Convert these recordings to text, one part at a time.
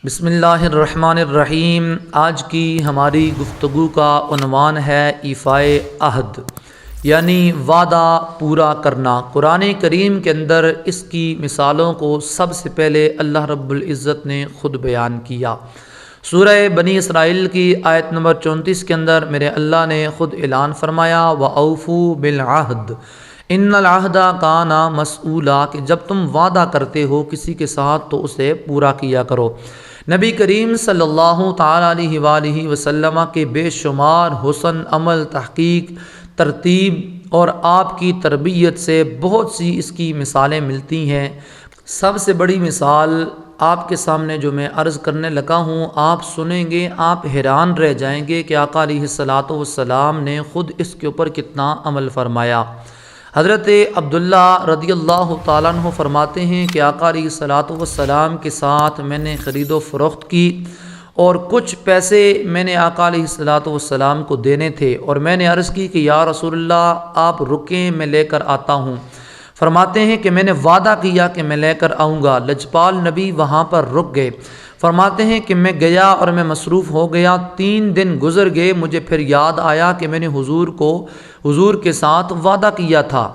بسم اللہ الرحمن الرحیم۔ آج کی ہماری گفتگو کا عنوان ہے ایفائے عہد، یعنی وعدہ پورا کرنا۔ قرآن کریم کے اندر اس کی مثالوں کو سب سے پہلے اللہ رب العزت نے خود بیان کیا۔ سورہ بنی اسرائیل کی آیت نمبر 34 کے اندر میرے اللہ نے خود اعلان فرمایا وَأَوْفُوا بِالْعَهْدِ ان العہد کان مسئولا، کہ جب تم وعدہ کرتے ہو کسی کے ساتھ تو اسے پورا کیا کرو۔ نبی کریم صلی اللہ تعالیٰ علیہ وآلہ وسلم کے بے شمار حسن، عمل، تحقیق، ترتیب اور آپ کی تربیت سے بہت سی اس کی مثالیں ملتی ہیں۔ سب سے بڑی مثال آپ کے سامنے جو میں عرض کرنے لگا ہوں، آپ سنیں گے آپ حیران رہ جائیں گے کہ آقا علیہ الصلاۃ والسلام نے خود اس کے اوپر کتنا عمل فرمایا۔ حضرت عبداللہ رضی اللہ تعالیٰ عنہ فرماتے ہیں کہ آقا علیہ الصلاۃ والسلام کے ساتھ میں نے خرید و فروخت کی اور کچھ پیسے میں نے آقا علیہ الصلاۃ والسلام کو دینے تھے، اور میں نے عرض کی کہ یا رسول اللہ آپ رکیں میں لے کر آتا ہوں۔ فرماتے ہیں کہ میں نے وعدہ کیا کہ میں لے کر آؤں گا۔ لجپال نبی وہاں پر رک گئے۔ فرماتے ہیں کہ میں گیا اور میں مصروف ہو گیا، 3 دن گزر گئے، مجھے پھر یاد آیا کہ میں نے حضور کے ساتھ وعدہ کیا تھا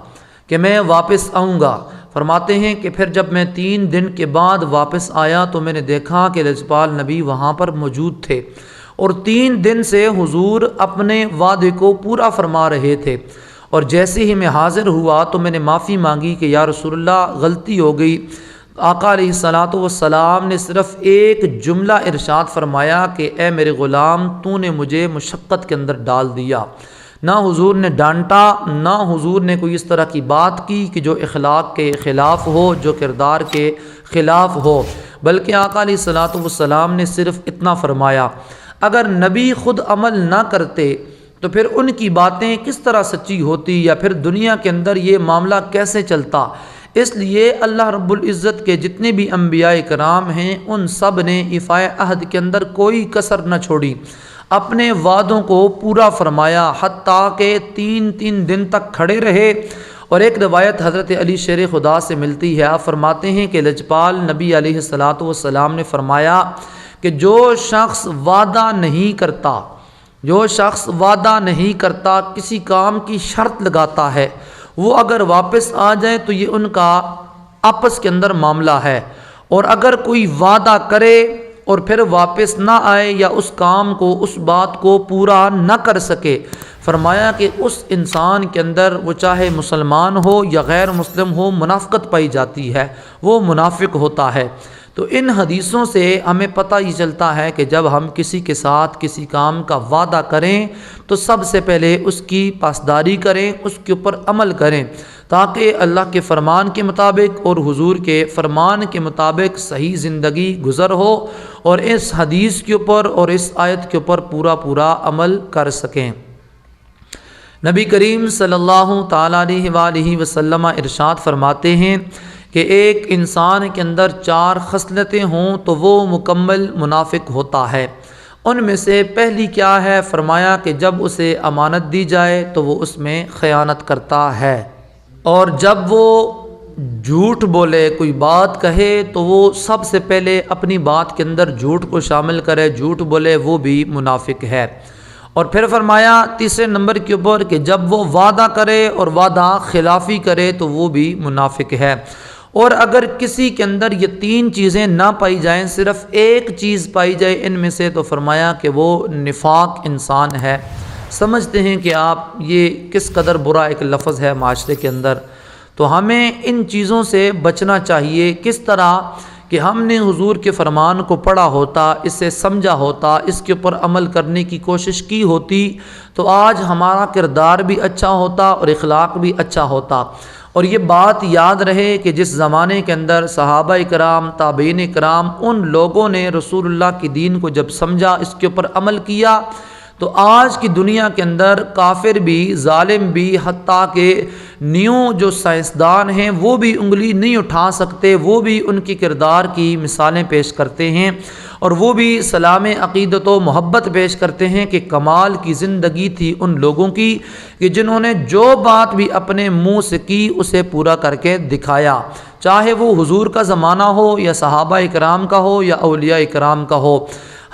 کہ میں واپس آؤں گا۔ فرماتے ہیں کہ پھر جب میں 3 دن کے بعد واپس آیا تو میں نے دیکھا کہ لجپال نبی وہاں پر موجود تھے، اور 3 دن سے حضور اپنے وعدے کو پورا فرما رہے تھے۔ اور جیسے ہی میں حاضر ہوا تو میں نے معافی مانگی کہ یا رسول اللہ غلطی ہو گئی۔ آقا علیہ الصلاۃ والسلام نے صرف ایک جملہ ارشاد فرمایا کہ اے میرے غلام، تو نے مجھے مشقت کے اندر ڈال دیا۔ نہ حضور نے ڈانٹا، نہ حضور نے کوئی اس طرح کی بات کی کہ جو اخلاق کے خلاف ہو، جو کردار کے خلاف ہو، بلکہ آقا علیہ الصلاۃ والسلام نے صرف اتنا فرمایا۔ اگر نبی خود عمل نہ کرتے تو پھر ان کی باتیں کس طرح سچی ہوتی، یا پھر دنیا کے اندر یہ معاملہ کیسے چلتا؟ اس لیے اللہ رب العزت کے جتنے بھی انبیاء کرام ہیں ان سب نے ایفائے عہد کے اندر کوئی کسر نہ چھوڑی، اپنے وعدوں کو پورا فرمایا، حتیٰ کہ 3 دن تک کھڑے رہے۔ اور ایک روایت حضرت علی شیر خدا سے ملتی ہے، آپ فرماتے ہیں کہ لجپال نبی علیہ الصلاۃ والسلام نے فرمایا کہ جو شخص وعدہ نہیں کرتا کسی کام کی شرط لگاتا ہے، وہ اگر واپس آ جائے تو یہ ان کا آپس کے اندر معاملہ ہے، اور اگر کوئی وعدہ کرے اور پھر واپس نہ آئے یا اس کام کو، اس بات کو پورا نہ کر سکے، فرمایا کہ اس انسان کے اندر، وہ چاہے مسلمان ہو یا غیر مسلم ہو، منافقت پائی جاتی ہے، وہ منافق ہوتا ہے۔ تو ان حدیثوں سے ہمیں پتہ یہ چلتا ہے کہ جب ہم کسی کے ساتھ کسی کام کا وعدہ کریں تو سب سے پہلے اس کی پاسداری کریں، اس کے اوپر عمل کریں، تاکہ اللہ کے فرمان کے مطابق اور حضور کے فرمان کے مطابق صحیح زندگی گزر ہو، اور اس حدیث کے اوپر اور اس آیت کے اوپر پورا عمل کر سکیں۔ نبی کریم صلی اللہ تعالیٰ علیہ وآلہ وسلم ارشاد فرماتے ہیں کہ ایک انسان کے اندر 4 خصلتیں ہوں تو وہ مکمل منافق ہوتا ہے۔ ان میں سے پہلی کیا ہے؟ فرمایا کہ جب اسے امانت دی جائے تو وہ اس میں خیانت کرتا ہے، اور جب وہ جھوٹ بولے، کوئی بات کہے تو وہ سب سے پہلے اپنی بات کے اندر جھوٹ کو شامل کرے، جھوٹ بولے، وہ بھی منافق ہے۔ اور پھر فرمایا تیسرے نمبر کے اوپر کہ جب وہ وعدہ کرے اور وعدہ خلافی کرے تو وہ بھی منافق ہے۔ اور اگر کسی کے اندر یہ 3 چیزیں نہ پائی جائیں، صرف ایک چیز پائی جائے ان میں سے، تو فرمایا کہ وہ نفاق انسان ہے۔ سمجھتے ہیں کہ آپ یہ کس قدر برا ایک لفظ ہے معاشرے کے اندر، تو ہمیں ان چیزوں سے بچنا چاہیے۔ کس طرح کہ ہم نے حضور کے فرمان کو پڑھا ہوتا، اسے سمجھا ہوتا، اس کے اوپر عمل کرنے کی کوشش کی ہوتی، تو آج ہمارا کردار بھی اچھا ہوتا اور اخلاق بھی اچھا ہوتا۔ اور یہ بات یاد رہے کہ جس زمانے کے اندر صحابہ کرام، تابعین کرام، ان لوگوں نے رسول اللہ کی دین کو جب سمجھا، اس کے اوپر عمل کیا، تو آج کی دنیا کے اندر کافر بھی، ظالم بھی، حتیٰ کہ نیو جو سائنسدان ہیں وہ بھی انگلی نہیں اٹھا سکتے، وہ بھی ان کی کردار کی مثالیں پیش کرتے ہیں، اور وہ بھی سلام عقیدت و محبت پیش کرتے ہیں کہ کمال کی زندگی تھی ان لوگوں کی کہ جنہوں نے جو بات بھی اپنے منہ سے کی اسے پورا کر کے دکھایا۔ چاہے وہ حضور کا زمانہ ہو یا صحابہ اکرام کا ہو یا اولیاء اکرام کا ہو۔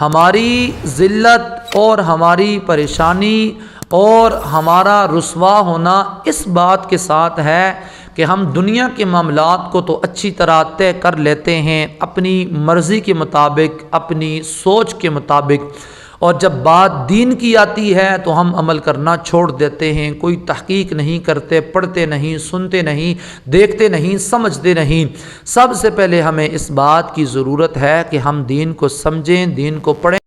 ہماری ذلت اور ہماری پریشانی اور ہمارا رسوا ہونا اس بات کے ساتھ ہے کہ ہم دنیا کے معاملات کو تو اچھی طرح طے کر لیتے ہیں اپنی مرضی کے مطابق، اپنی سوچ کے مطابق، اور جب بات دین کی آتی ہے تو ہم عمل کرنا چھوڑ دیتے ہیں، کوئی تحقیق نہیں کرتے، پڑھتے نہیں، سنتے نہیں، دیکھتے نہیں، سمجھتے نہیں۔ سب سے پہلے ہمیں اس بات کی ضرورت ہے کہ ہم دین کو سمجھیں، دین کو پڑھیں۔